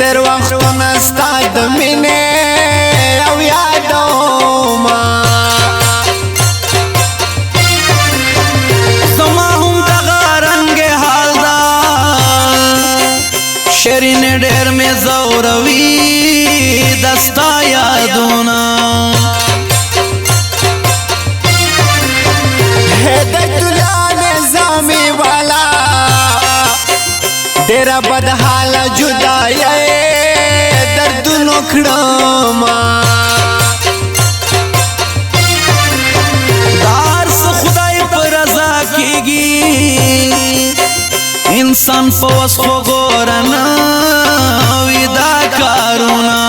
ډېر وختونه ستا د مینې او یادومه زما هم دغه رنګ حال ده شیرین ډېر مې ځوروي د ستا یادونه هدایت الله نظامي والا ډېره بدحاله جدایۍ دردونو کړمه دا هر څه خدای په رضا کېږي انسان په وس خو ګوره نه وي دا کارونه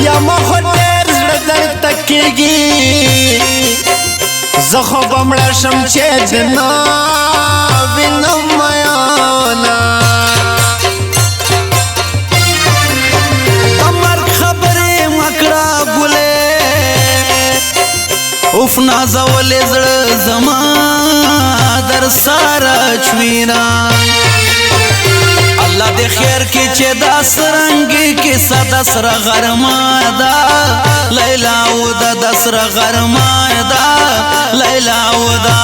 یا ما خو ډېر زړه درته کېږي زه خو به مړه شم چې د نه وینم میانه د مرګ خبرې مه کړه ګلې اوف نازولې زړه زما در سره چوینا الله دې خیر کې چې دا سرنګي کې ساده سره غرما ده لیلا او د سره غرما ده لیلا او دا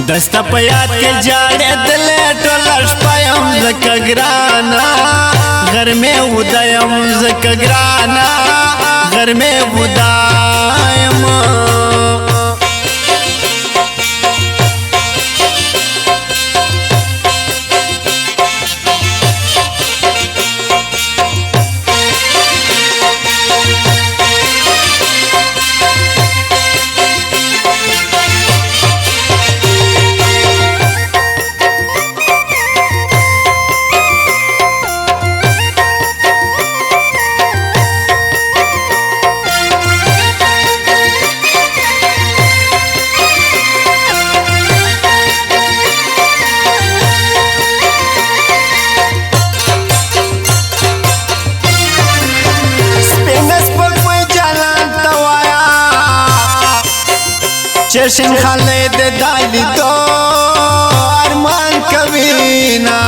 دستا په یاد کې جاړېدلې ټوله شپه یم ځکه ګرانه غرمې وده یم ځکه ګرانه غرمې وده یم چشم خالد دالی دو ارمان کوینا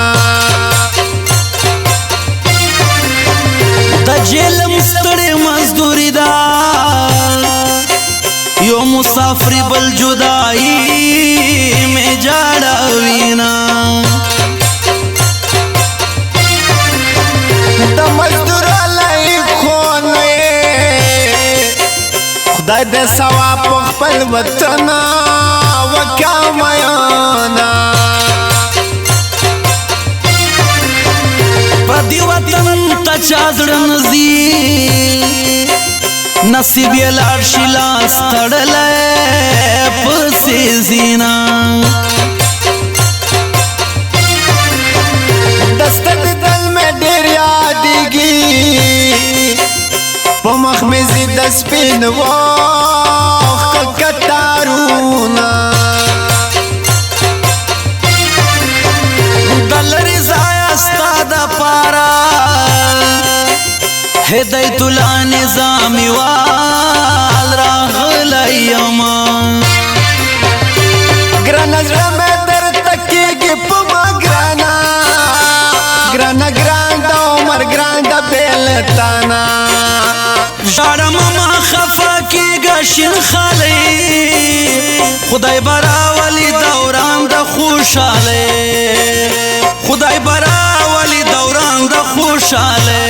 د جیل مستړی مزدوری دا یو مسافری بل جدائی میں جاړوینا د مزدور علی خونه خدای دې ثواب خپل وطن وکامیانا پردی وطن ته چا زړه نزي نصیب یې لاړ شي لاس تړلی پسې زینا دسته د دل مې ډېر یادېږي په مخ مې زي د سپین وخت کتارونه د لرې ځایه ستا دپاره هدایت الله نظامي وال راغلی یمه ګرانه زړه مې درته کېږي په ما ګرانه ګرانه ګران د عمر ګران د بېلتانه ژاړم مه خفه کېږه شین خالۍ خدای به راولي دوران د خوشحالۍ خدای به راولي دوران د خوشحالۍ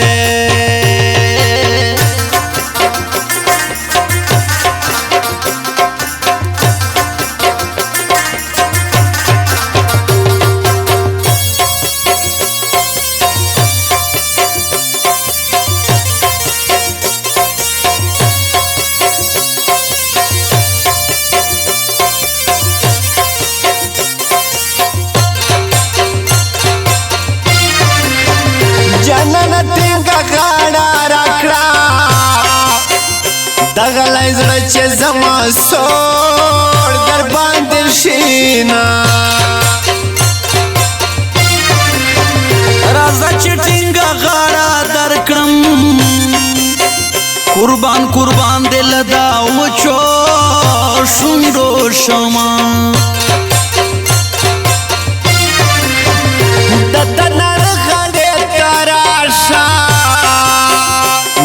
جانانه تینګه غاړه راکړه دغه لای زړه چې زما سوړ در باندې شینا راځه چې ټینګه غاړه درکړم قربان قربان دل دا وچو شوندو شما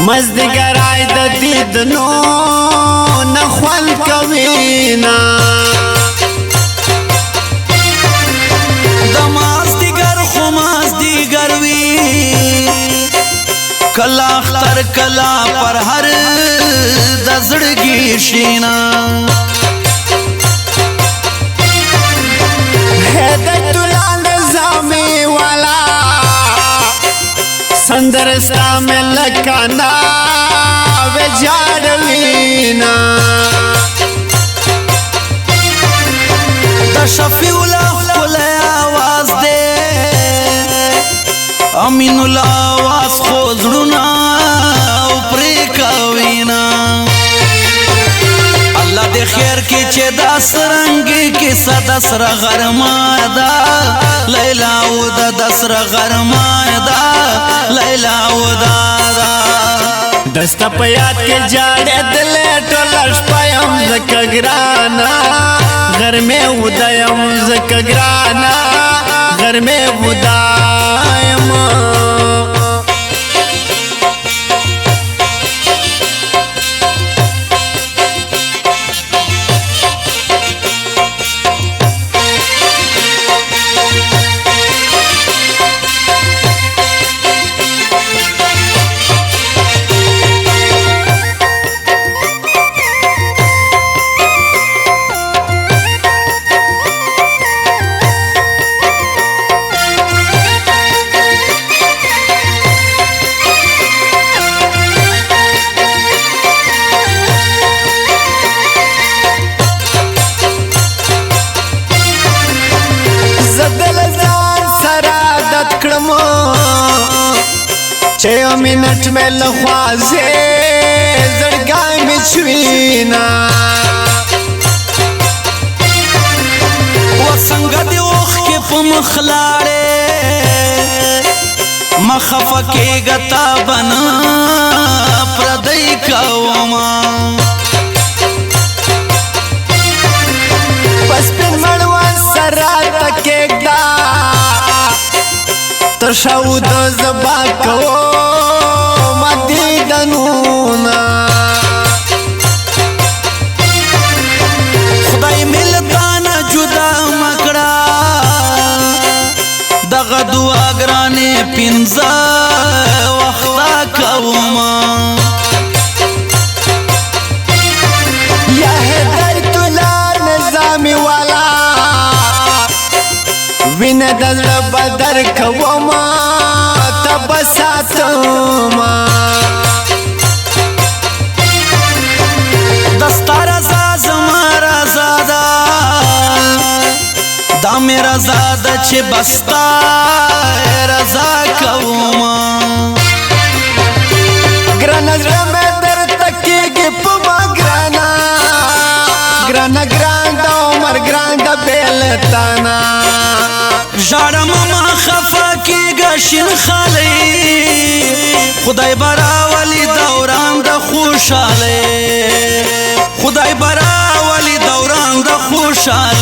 مزدګرای د دید نو نخوان کوینا د مازدیګر خو مازدیګر وي کلا اختر کلا پر هر د زړګي شینا هدایت الله نظامی والا سندر ستا ملکانا وجاروینا د شفیع الله خپل आवाज دے امین الله आवाज خو زړونه او پرې کوینا الله دې خیر کې چې دا سرنګي کې صدا سره غرما دا لیلا او د سره غرما دا لیلا او دا دستا په یاد کې جاړې دل ټول شپم زکه ګرانا غرمه ودایم زکه ګرانا غرمه ودایم چه منٹ میں لخوازے زڑگائی میں چوینا وسنگ دی اوخ کے پمخلاڑے مخفقے گتا بنا پردئی کوما پس پن مڑوان سرا تکیک دا ترشاو دا زبا کو مدی دنونا خدای ملتانا جدا مکڑا دغا دعا گرانے پینزا وقتا کوما یا ہدایت اللہ نظامی والا وین دزر بدر کوما تبساتما دستا رضا زما رضا دا دا می رضا دا چه بستا رضا کوما گرانا زرمه در تکیگی پما گرانا گرانا گران دا عمر گران دا بیلتانا جارم ما خفا کی گشن خالی خدای برا ولی دوران دا خوشالی خدای برا ولی دوران دا خوشالی